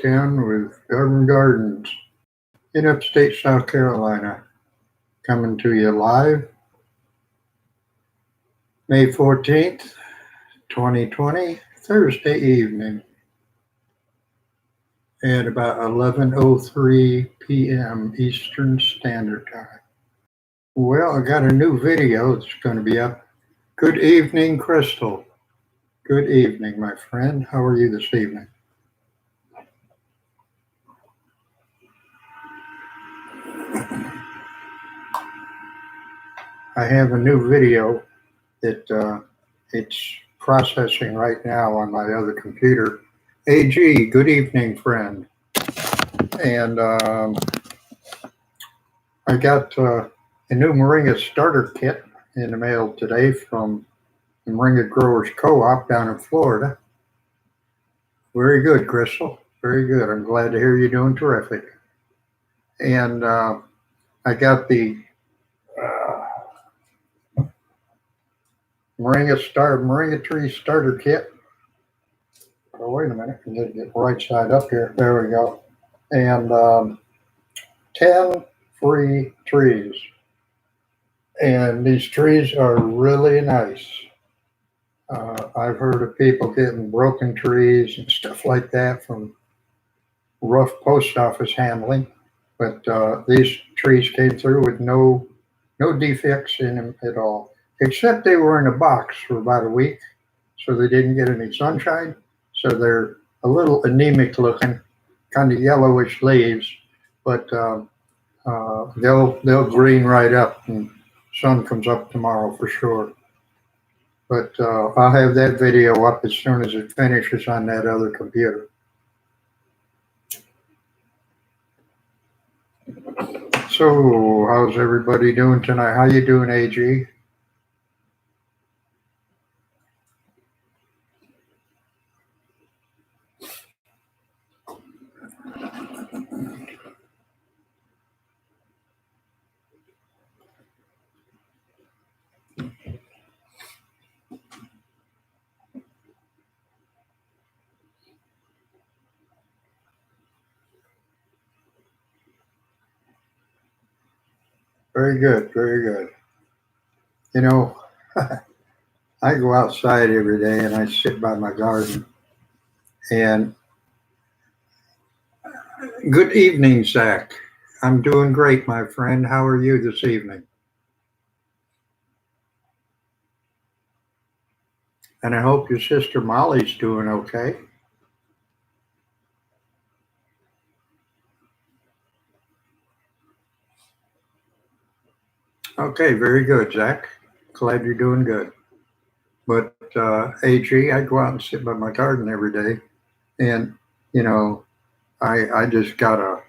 10 with Urban Gardens in upstate South Carolina. Coming to you live May 14th, 2020, Thursday evening at about 11:03 p.m. Eastern Standard Time. Well, I got a new video that's going to be up. Good evening, Crystal. Good evening, my friend. How are you this evening? I have a new video that it's processing right now on my other computer. AG, good evening, friend. And I got a new Moringa starter kit in the mail today from the Moringa Growers Co-op down in Florida. Very good, Crystal. Very good. I'm glad to hear you're doing terrific. And I got the Moringa tree starter kit. Oh, wait a minute. I need to get right side up here. There we go. And 10 free trees. And these trees are really nice. I've heard of people getting broken trees and stuff like that from rough post office handling, but these trees came through with no defects in them at all, except they were in a box for about a week, so they didn't get any sunshine. So they're a little anemic looking, kind of yellowish leaves, but they'll green right up and sun comes up tomorrow for sure. But I'll have that video up as soon as it finishes on that other computer. So how's everybody doing tonight? How you doing, AG? Very good, very good. You know, I go outside every day and I sit by my garden. And good evening, Zach. I'm doing great, my friend. How are you this evening? And I hope your sister Molly's doing okay. Okay, very good, Zach. Glad you're doing good. But AG, I go out and sit by my garden every day, and you know, I just got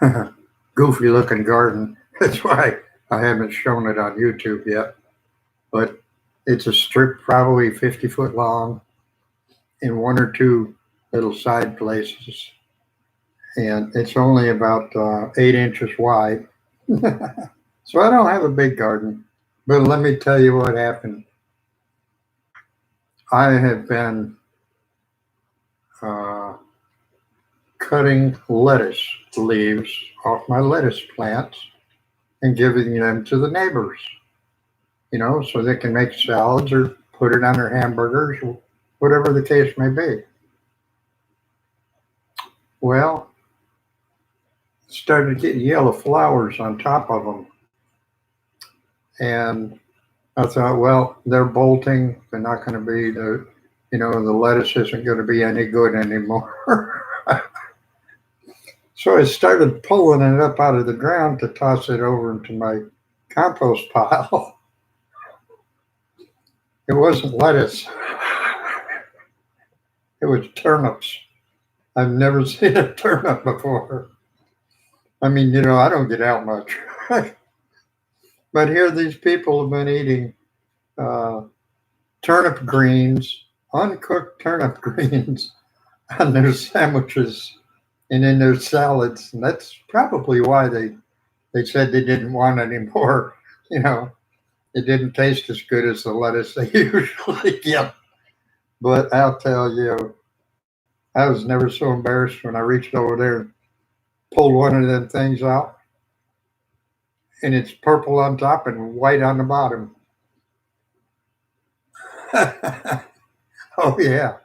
a goofy looking garden. That's why I haven't shown it on YouTube yet. But it's a strip probably 50 foot long in one or two little side places. And it's only about 8 inches wide. So I don't have a big garden. But let me tell you what happened. I have been cutting lettuce leaves off my lettuce plants and giving them to the neighbors, so they can make salads or put it on their hamburgers, or whatever the case may be. Well, started getting yellow flowers on top of them. And I thought, well, they're bolting. They're not going to be the lettuce isn't going to be any good anymore. So I started pulling it up out of the ground to toss it over into my compost pile. It wasn't lettuce. It was turnips. I've never seen a turnip before. I mean, I don't get out much. But here these people have been eating turnip greens, uncooked turnip greens on their sandwiches and in their salads. And that's probably why they said they didn't want any more. It didn't taste as good as the lettuce they usually get. But I'll tell you, I was never so embarrassed when I reached over there and pulled one of them things out, and it's purple on top and white on the bottom. Oh yeah,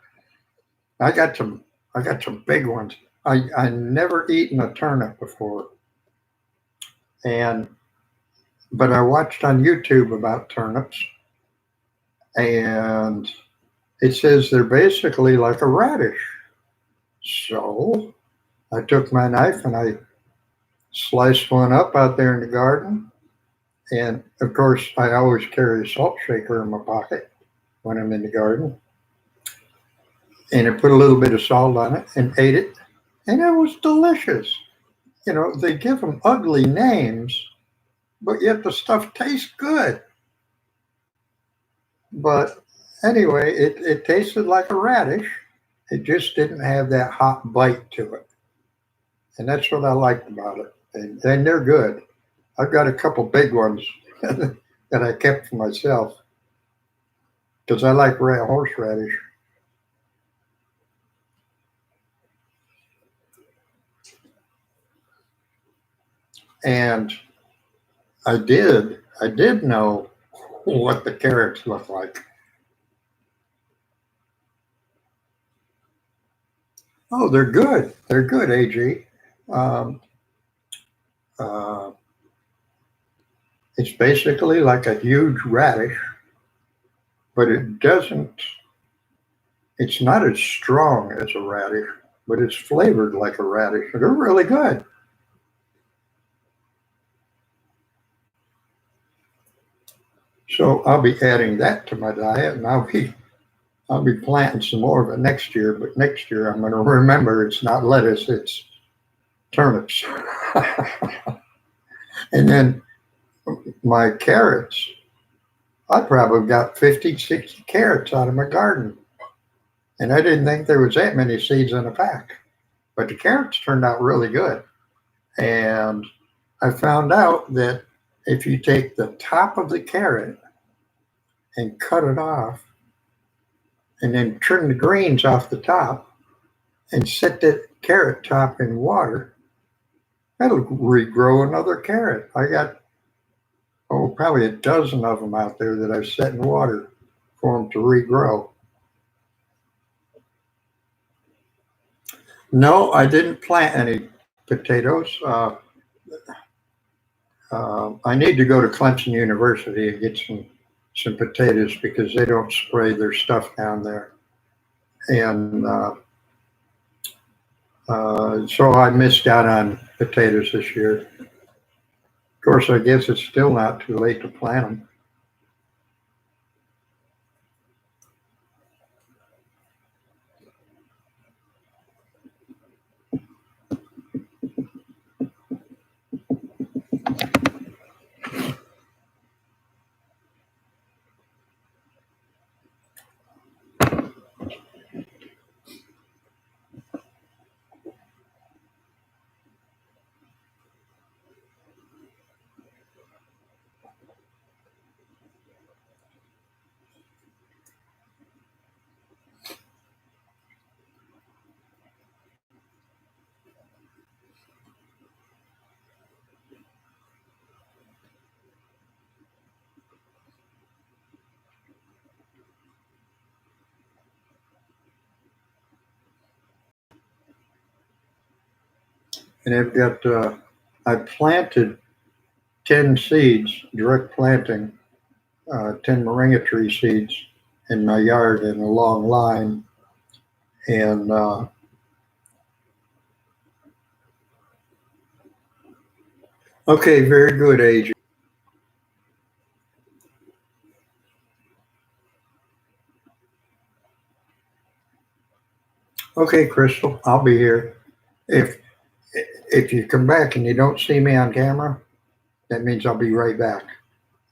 I got some. I got some big ones. I never eaten a turnip before, and but I watched on YouTube about turnips, and it says they're basically like a radish. So I took my knife and I sliced one up out there in the garden. And of course, I always carry a salt shaker in my pocket when I'm in the garden. And I put a little bit of salt on it and ate it. And it was delicious. You know, they give them ugly names, but yet the stuff tastes good. But anyway, it tasted like a radish. It just didn't have that hot bite to it. And that's what I liked about it. And they're good. I've got a couple big ones that I kept for myself because I like horseradish. And I did know what the carrots look like. Oh, they're good. They're good, AG. Um, uh, it's basically like a huge radish, but it's not as strong as a radish, but it's flavored like a radish. They're really good. So I'll be adding that to my diet, and I'll be planting some more of it next year. But next year I'm going to remember it's not lettuce, it's turnips. And then my carrots, I probably got 50, 60 carrots out of my garden. And I didn't think there was that many seeds in a pack. But the carrots turned out really good. And I found out that if you take the top of the carrot and cut it off, and then trim the greens off the top, and set that carrot top in water, that'll regrow another carrot. I got, probably a dozen of them out there that I've set in water for them to regrow. No, I didn't plant any potatoes. I need to go to Clemson University and get some potatoes because they don't spray their stuff down there. And so I missed out on potatoes this year. Of course, I guess it's still not too late to plant them. And I planted 10 seeds, direct planting, 10 moringa tree seeds in my yard in a long line. And okay, very good, AJ. Okay, Crystal, I'll be here. If if you come back and you don't see me on camera, that means I'll be right back.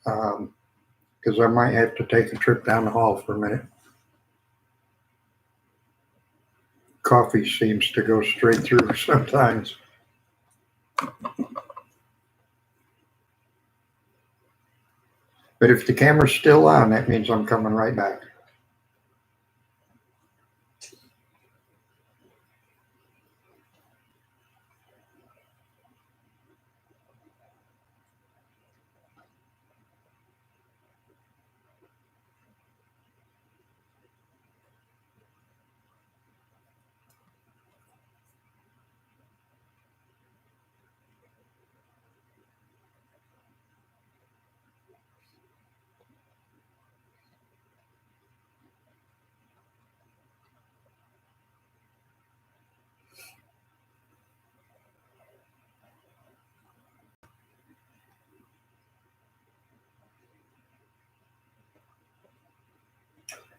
Because I might have to take a trip down the hall for a minute. Coffee seems to go straight through sometimes. But if the camera's still on, that means I'm coming right back.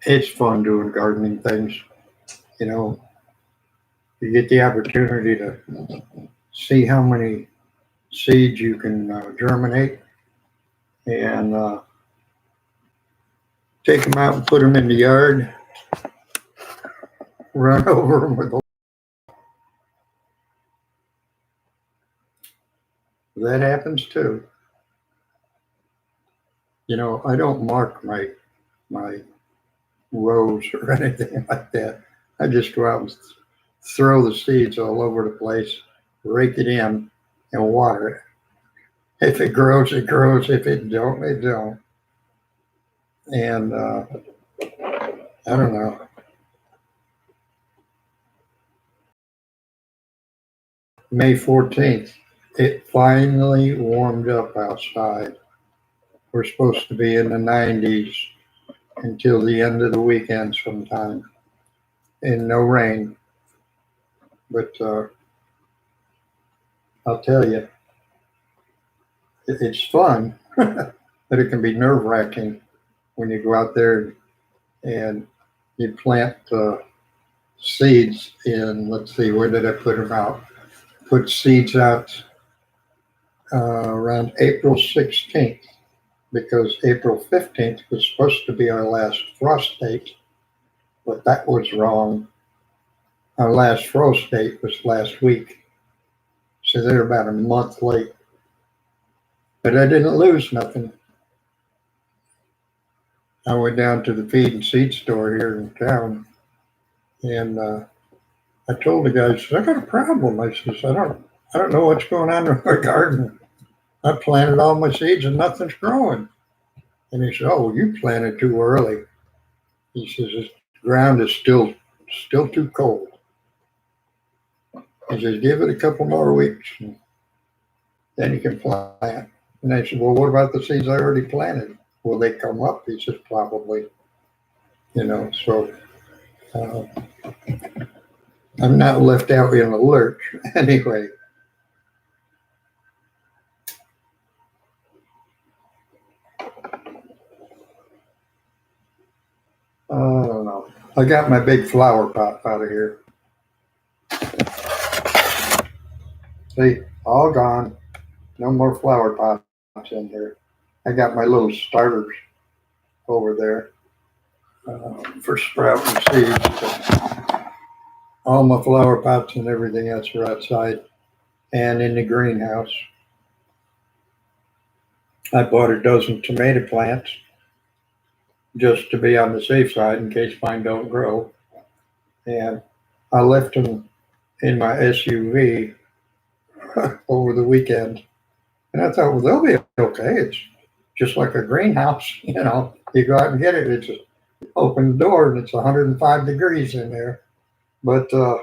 it's fun doing gardening things. You know, you get the opportunity to see how many seeds you can germinate and take them out and put them in the yard, run over them with a that happens too. You know, I don't mark my rows or anything like that. I just go out and throw the seeds all over the place, rake it in, and water it. If it grows, it grows. If it don't, it don't. And I don't know. May 14th, it finally warmed up outside. We're supposed to be in the 90s until the end of the weekend sometime, and no rain. But I'll tell you, it's fun, but it can be nerve wracking when you go out there and you plant seeds in, let's see, where did I put them out? Put seeds out around April 16th because April 15th was supposed to be our last frost date, but that was wrong. Our last frost date was last week, so they're about a month late. But I didn't lose nothing. I went down to the feed and seed store here in town, and I told the guy, I said, I got a problem. I says, I don't know what's going on in my garden. I planted all my seeds and nothing's growing. And he said, oh, you planted too early. He says, the ground is still too cold. He says, give it a couple more weeks, and then you can plant. And I said, well, what about the seeds I already planted? Will they come up? He says, probably. You know, so I'm not left out in a lurch anyway. I don't know. I got my big flower pot out of here. See, all gone. No more flower pots in here. I got my little starters over there for sprouting seeds. But all my flower pots and everything else are outside and in the greenhouse. I bought a dozen tomato plants just to be on the safe side in case mine don't grow. And I left them in my SUV over the weekend. And I thought, well, they'll be okay. It's just like a greenhouse, you know. You go out and get it. It's just open the door and it's 105 degrees in there. But I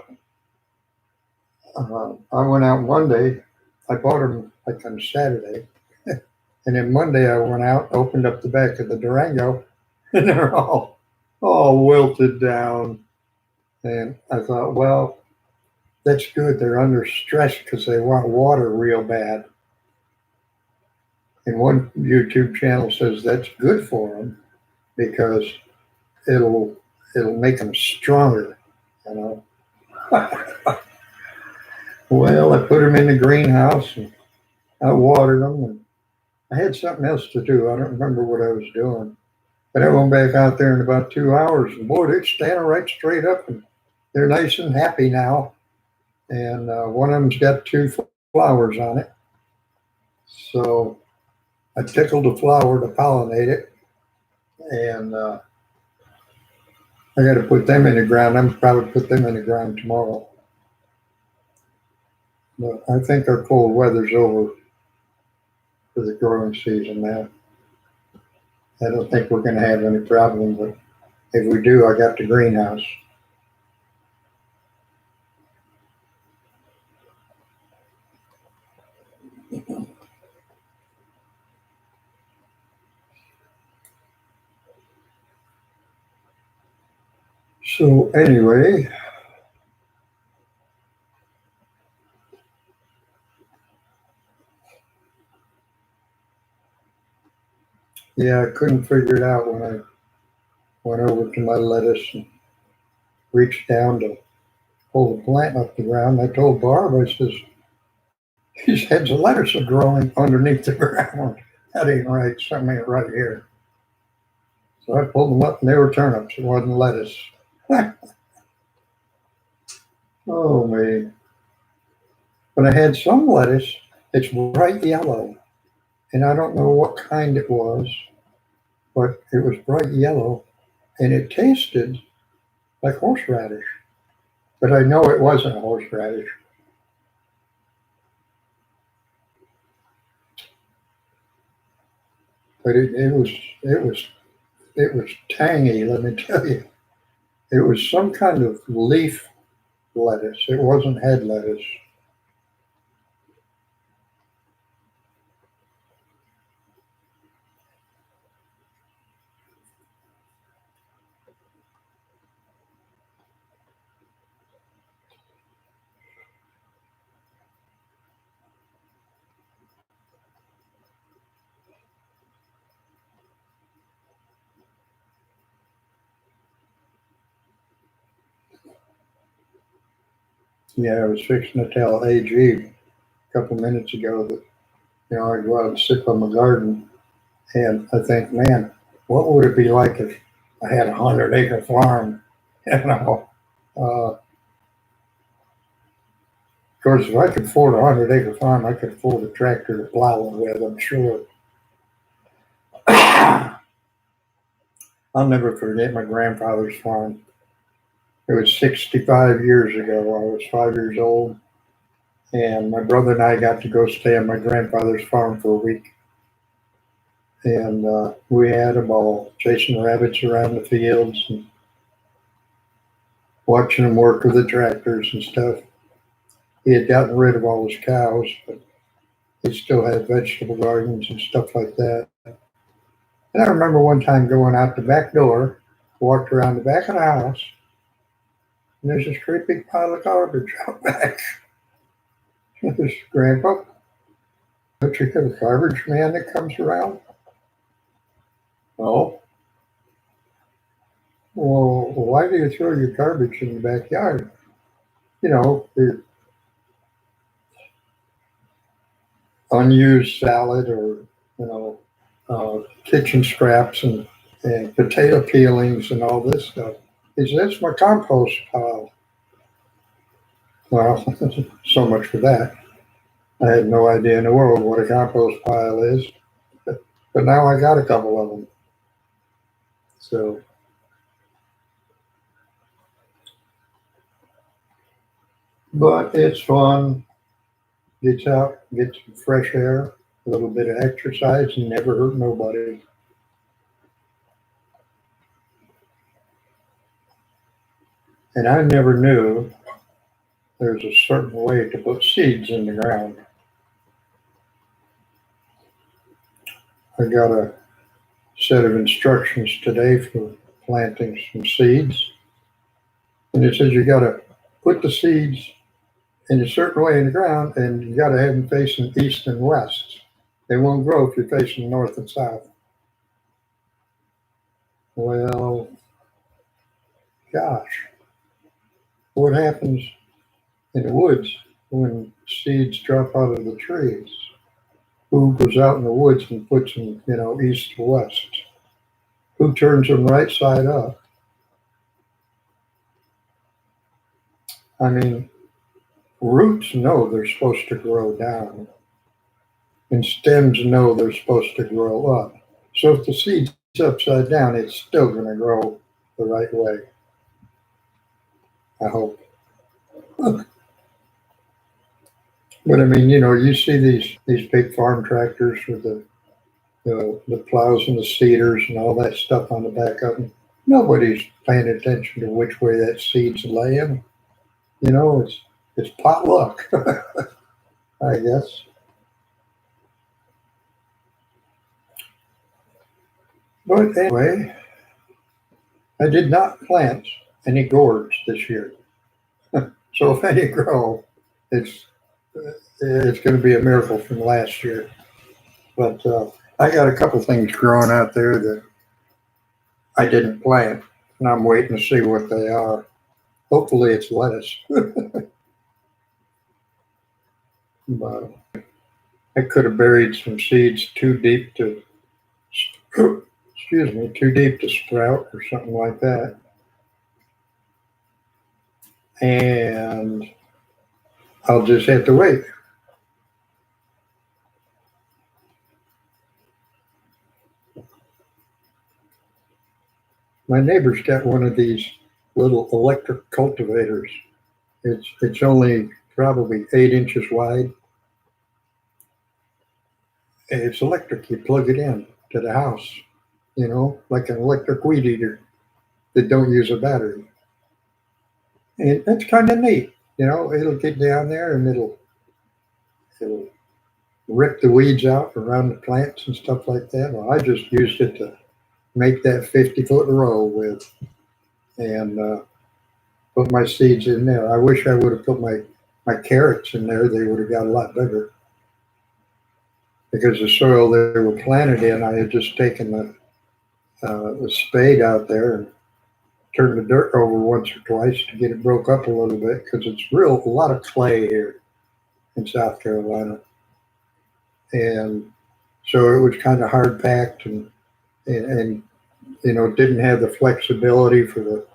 went out one day. I bought them like on Saturday. And then Monday I went out, opened up the back of the Durango, and they're all wilted down. And I thought, well, that's good. They're under stress because they want water real bad. And one YouTube channel says that's good for them because it'll make them stronger, you know. Well, I put them in the greenhouse and I watered them, and I had something else to do. I don't remember what I was doing, but I went back out there in about 2 hours, and boy, they're standing right straight up, and they're nice and happy now. And one of them's got 2 flowers on it, so I tickled the flower to pollinate it, and I got to put them in the ground. I'm probably put them in the ground tomorrow. But I think our cold weather's over for the growing season now. I don't think we're going to have any problem, but if we do, I got the greenhouse. So anyway, yeah, I couldn't figure it out when I went over to my lettuce and reached down to pull the plant up the ground. I told Barb, I says, these heads of lettuce are growing underneath the ground. That ain't right. Something ain't right here. So I pulled them up and they were turnips. It wasn't lettuce. Oh, man. But I had some lettuce. It's bright yellow. And I don't know what kind it was, but it was bright yellow. And it tasted like horseradish. But I know it wasn't horseradish. But it was tangy, let me tell you. It was some kind of leaf lettuce. It wasn't head lettuce. Yeah, I was fixing to tell AG a couple minutes ago that, I go out and sit on my garden and I think, man, what would it be like if I had a 100-acre farm? Of course, if I could afford a 100-acre farm, I could afford a tractor to plow it with, I'm sure. I'll never forget my grandfather's farm. It was 65 years ago. I was 5 years old, and my brother and I got to go stay on my grandfather's farm for a week. And we had a ball chasing rabbits around the fields and watching them work with the tractors and stuff. He had gotten rid of all his cows, but he still had vegetable gardens and stuff like that. And I remember one time going out the back door, walked around the back of the house, and there's this great big pile of garbage out back. This Grandpa, don't you have a garbage man that comes around? No. Well, why do you throw your garbage in the backyard? The unused salad or, kitchen scraps and potato peelings and all this stuff. He said, that's my compost pile. Well, so much for that. I had no idea in the world what a compost pile is, but now I got a couple of them. So, but it's fun. Gets out, gets some fresh air, a little bit of exercise, and never hurt nobody. And I never knew there's a certain way to put seeds in the ground. I got a set of instructions today for planting some seeds. And it says you got to put the seeds in a certain way in the ground, and you got to have them facing east and west. They won't grow if you're facing north and south. Well, gosh, what happens in the woods when seeds drop out of the trees? Who goes out in the woods and puts them, east to west? Who turns them right side up? I mean, roots know they're supposed to grow down, and stems know they're supposed to grow up. So if the seed's upside down, it's still going to grow the right way. I hope. But I mean, you see these big farm tractors with the plows and the seeders and all that stuff on the back of them. Nobody's paying attention to which way that seed's laying. It's potluck, I guess. But anyway, I did not plant any gourds this year. So if any grow, it's going to be a miracle from last year. But I got a couple things growing out there that I didn't plant, and I'm waiting to see what they are. Hopefully it's lettuce. But I could have buried some seeds too deep to, excuse me, too deep to sprout or something like that. And I'll just have to wait. My neighbor's got one of these little electric cultivators. It's only probably 8 inches wide. And it's electric. You plug it in to the house, like an electric weed eater that don't use a battery. And that's kind of neat. It'll get down there and it'll rip the weeds out around the plants and stuff like that. Well, I just used it to make that 50-foot row with and put my seeds in there. I wish I would have put my carrots in there. They would have got a lot bigger because the soil they were planted in, I had just taken the spade out there and turned the dirt over once or twice to get it broke up a little bit because it's a lot of clay here in South Carolina. And so it was kind of hard packed and didn't have the flexibility for the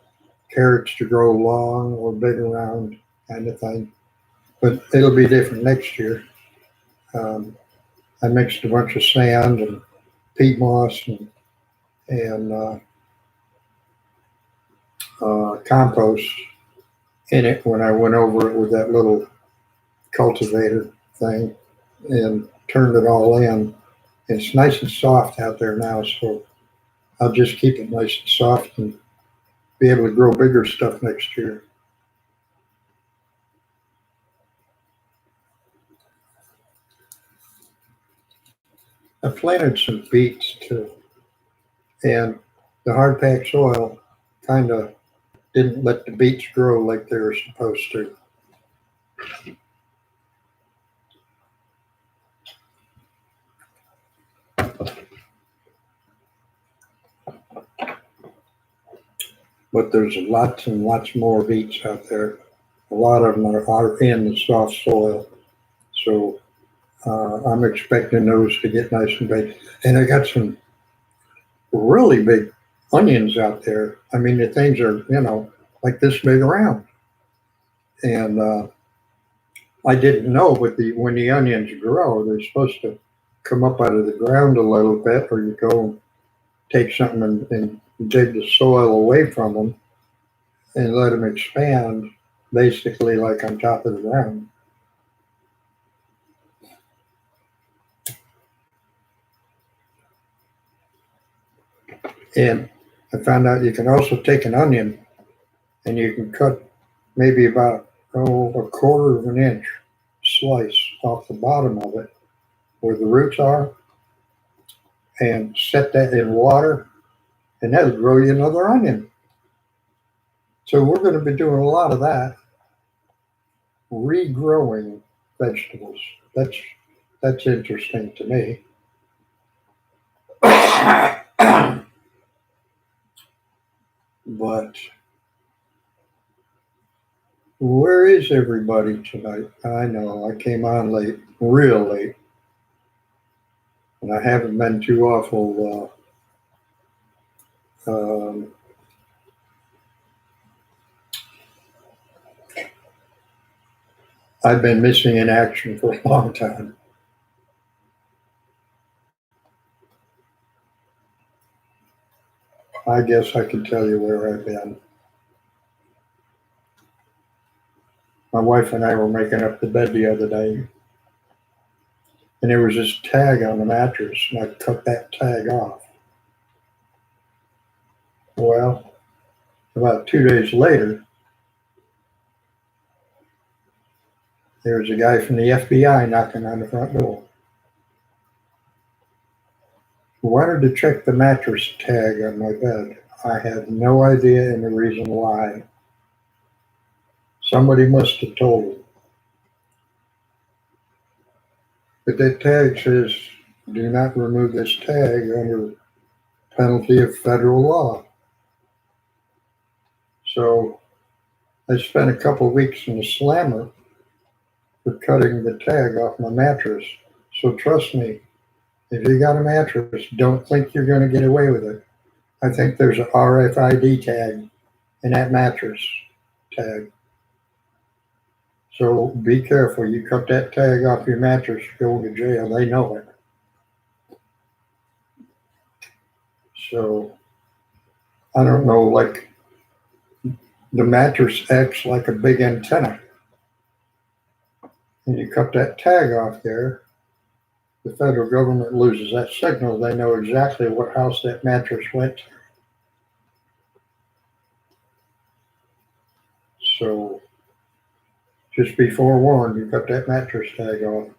carrots to grow long or big around kind of thing. But it'll be different next year. I mixed a bunch of sand and peat moss and compost in it when I went over it with that little cultivator thing and turned it all in. It's nice and soft out there now, so I'll just keep it nice and soft and be able to grow bigger stuff next year. I planted some beets too, and the hard packed soil kind of didn't let the beets grow like they were supposed to. But there's lots and lots more beets out there. A lot of them are in the soft soil. So I'm expecting those to get nice and big. And I got some really big onions out there. I mean, the things are, like this big around. And I didn't know, but when the onions grow, they're supposed to come up out of the ground a little bit, or you go take something and dig the soil away from them and let them expand, basically like on top of the ground. And I found out you can also take an onion and you can cut maybe about a quarter of an inch slice off the bottom of it where the roots are and set that in water, and that'll grow you another onion. So we're going to be doing a lot of that, regrowing vegetables. That's interesting to me. But where is everybody tonight? I know I came on late, real late, and I haven't been too awful. I've been missing in action for a long time. I guess I can tell you where I've been. My wife and I were making up the bed the other day, and there was this tag on the mattress, and I cut that tag off. Well, about 2 days later, there was a guy from the FBI knocking on the front door. Wanted to check the mattress tag on my bed. I had no idea and the reason why. Somebody must have told him. But that tag says, do not remove this tag under penalty of federal law. So I spent a couple of weeks in the slammer for cutting the tag off my mattress. So trust me, if you got a mattress, don't think you're going to get away with it. I think there's an RFID tag in that mattress tag. So be careful. You cut that tag off your mattress, you're going to jail. They know it. So I don't know, like the mattress acts like a big antenna. And you cut that tag off there, the federal government loses that signal. They know exactly what house that mattress went to. So just be forewarned, you cut that mattress tag off,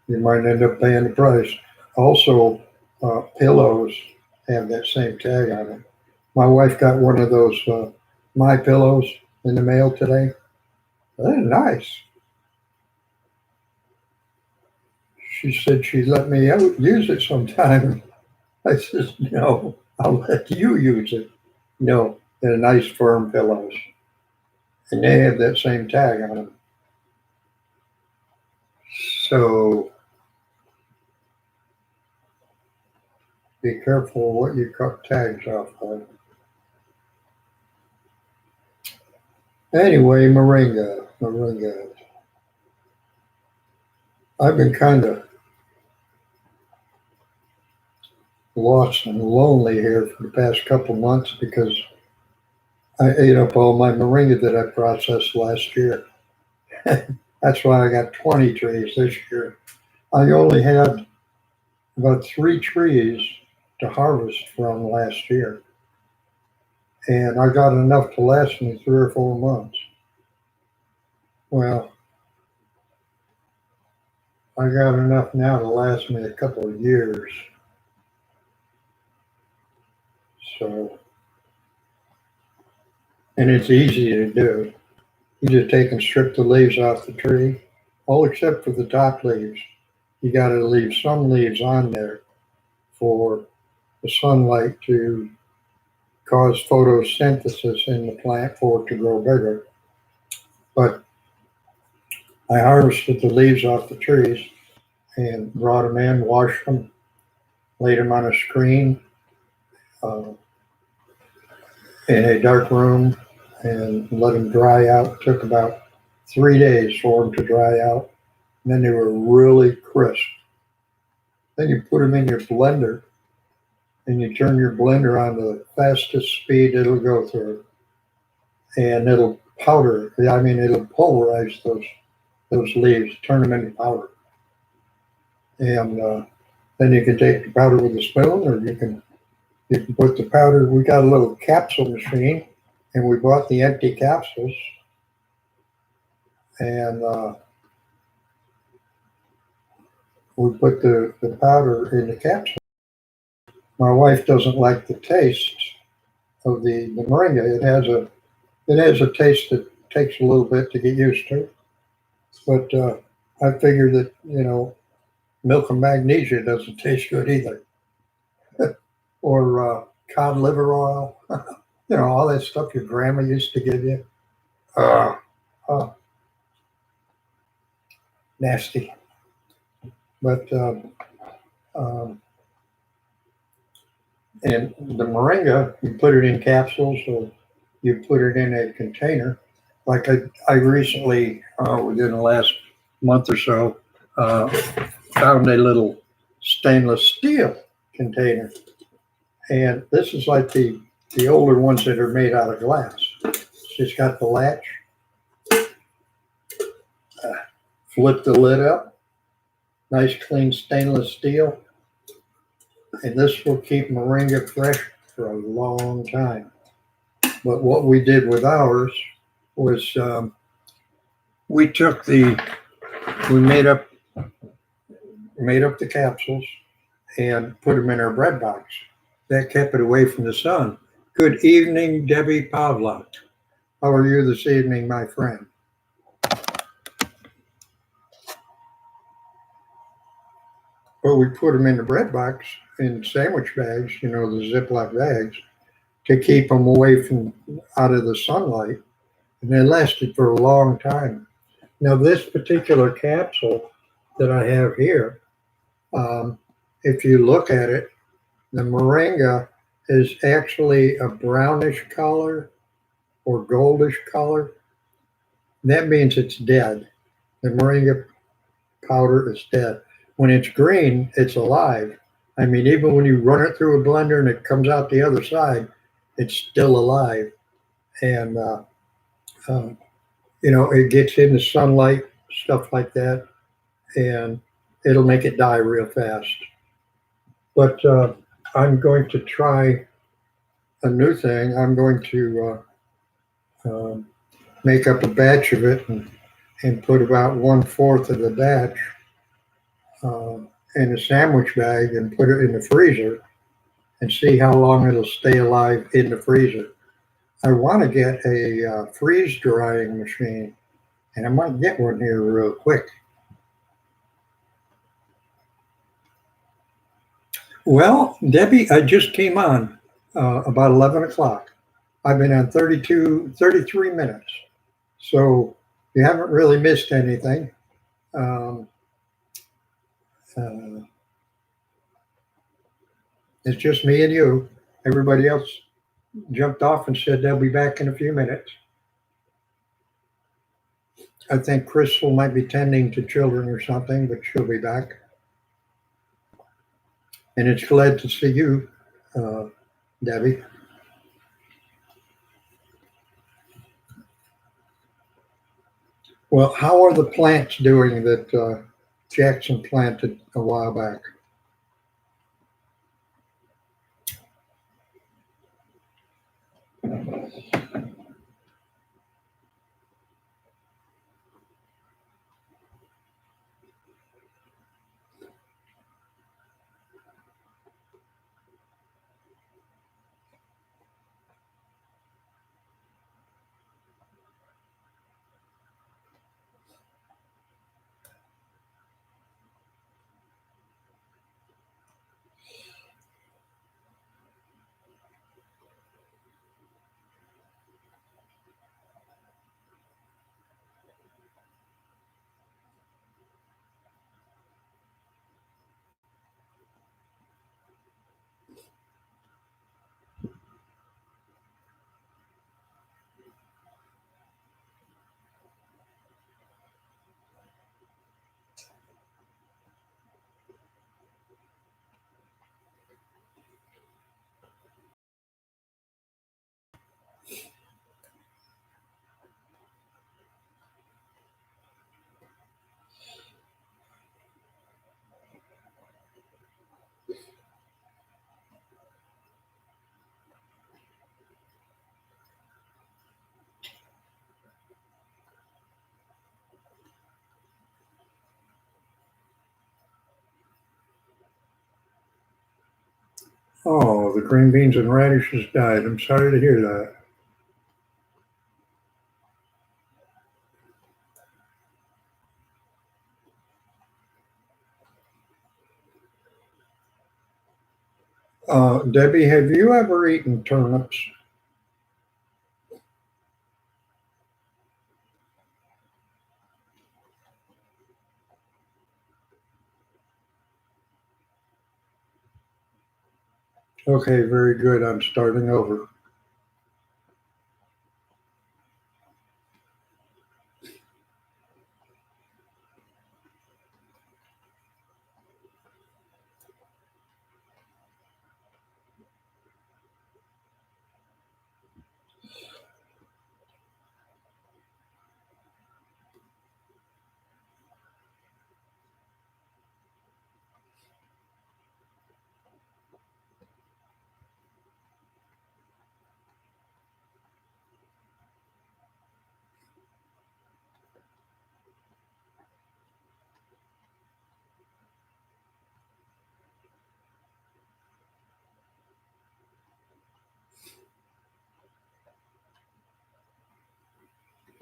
you might end up paying the price. Also, pillows have that same tag on it. My wife got one of those My Pillows in the mail today. They're nice. She said she'd let me use it sometime. I said, no, I'll let you use it. No, they're nice firm pillows. And they have that same tag on them. So be careful what you cut tags off of. Anyway, moringa. I've been kind of lost and lonely here for the past couple months because I ate up all my moringa that I processed last year. That's why I got 20 trees this year. I only had about 3 trees to harvest from last year. And I got enough to last me 3 or 4 months. Well, I got enough now to last me a couple of years. So, and it's easy to do. You just take and strip the leaves off the tree, all except for the top leaves. You got to leave some leaves on there for the sunlight to cause photosynthesis in the plant for it to grow bigger. But I harvested the leaves off the trees and brought them in, washed them, laid them on a screen in a dark room, and let them dry out. It took about 3 days for them to dry out. And then they were really crisp. Then you put them in your blender, and you turn your blender on the fastest speed it'll go through. And it'll powder, it'll pulverize those leaves, turn them into powder. And then you can take the powder with a spoon, or you can put the powder. We got a little capsule machine, and we bought the empty capsules, and we put the powder in the capsule. My wife doesn't like the taste of the moringa. It has a taste that takes a little bit to get used to. But I figured that, milk and magnesia doesn't taste good either. Or cod liver oil, all that stuff your grandma used to give you. Nasty. But and the moringa, you put it in capsules, or you put it in a container. Like I recently, within the last month or so, found a little stainless steel container. And this is like the older ones that are made out of glass. It's just got the latch. Flip the lid up. Nice clean stainless steel. And this will keep moringa fresh for a long time. But what we did with ours was we made up the capsules and put them in our bread box. That kept it away from the sun. Good evening, Debbie Pavlak. How are you this evening, my friend? Well, we put them in the bread box in sandwich bags, the Ziploc bags, to keep them away from out of the sunlight, and they lasted for a long time. Now, this particular capsule that I have here, um, if you look at it, the moringa is actually a brownish color or goldish color. That means it's dead. The moringa powder is dead. When it's green, it's alive. I mean, even when you run it through a blender and it comes out the other side, it's still alive. And, um, it gets into sunlight, stuff like that, and it'll make it die real fast. But I'm going to try a new thing. I'm going to make up a batch of it and put about 1/4 of the batch uh, in a sandwich bag and put it in the freezer and see how long it'll stay alive in the freezer. I want to get a freeze drying machine, and I might get one here real quick. Well, Debbie, I just came on about 11 o'clock. I've been on 33 minutes. So you haven't really missed anything. Um, uh, it's just me and you. Everybody else jumped off and said they'll be back in a few minutes. I think Crystal might be tending to children or something, but she'll be back. And it's glad to see you, Debbie. Well, how are the plants doing that Jackson planted a while back? Oh, the green beans and radishes died. I'm sorry to hear that. Debbie, have you ever eaten turnips? Okay, very good. I'm starting over.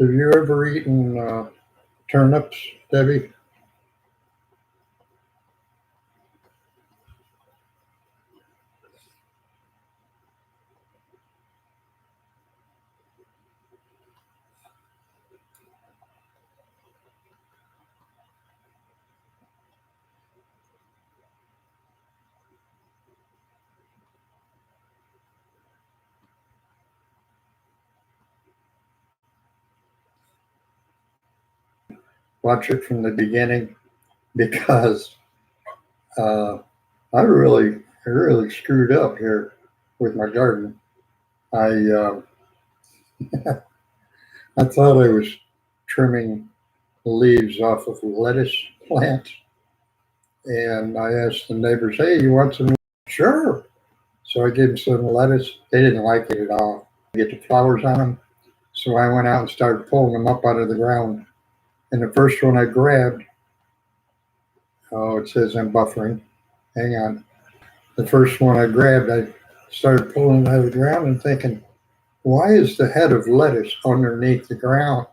Have you ever eaten turnips, Debbie? watch it from the beginning because I really screwed up here with my garden. I I thought I was trimming the leaves off of lettuce plants, and I asked the neighbors, "Hey, you want some?" Sure. So I gave them some lettuce. They didn't like it at all. Get the flowers on them. So I went out and started pulling them up out of the ground. And the first one I grabbed, oh, it says I'm buffering. Hang on. The first one I grabbed, I started pulling it out of the ground and thinking, why is the head of lettuce underneath the ground?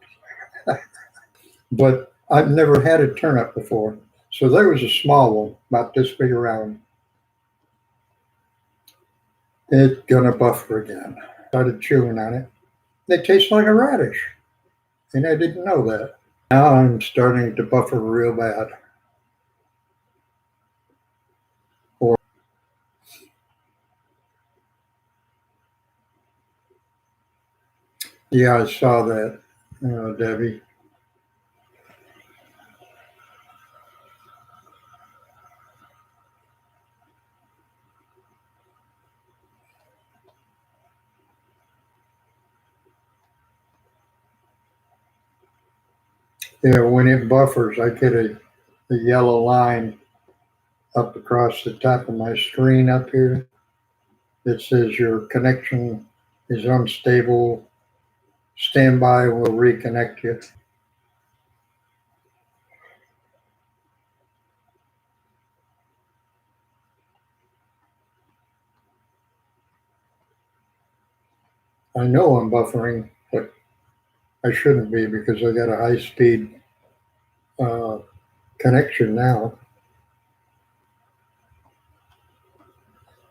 But I've never had a turnip before. So there was a small one, about this big around. It's gonna buffer again. Started chewing on it. It tastes like a radish. And I didn't know that. Now I'm starting to buffer real bad. Yeah, I saw that, Debbie. Yeah, when it buffers, I get a yellow line up across the top of my screen up here that says your connection is unstable. Stand by, we'll reconnect you. I know I'm buffering, but I shouldn't be because I got a high speed connection now.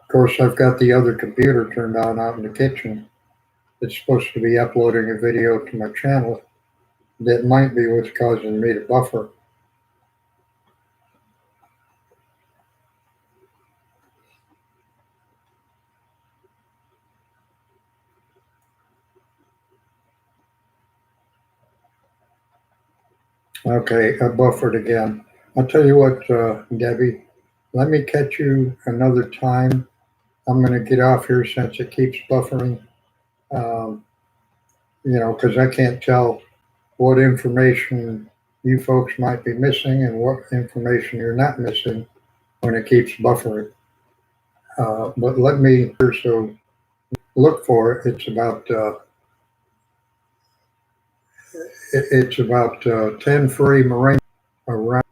Of course, I've got the other computer turned on out in the kitchen. It's supposed to be uploading a video to my channel. That might be what's causing me to buffer. Okay, I buffered again. I'll tell you what, Debbie, let me catch you another time. I'm going to get off here since it keeps buffering. Um, because I can't tell what information you folks might be missing and what information you're not missing when it keeps buffering. But let me so look for it. It's about 10 free moringa around.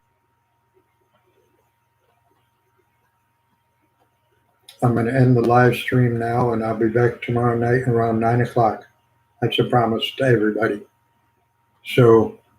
I'm going to end the live stream now, and I'll be back tomorrow night around 9 o'clock. That's a promise to everybody. So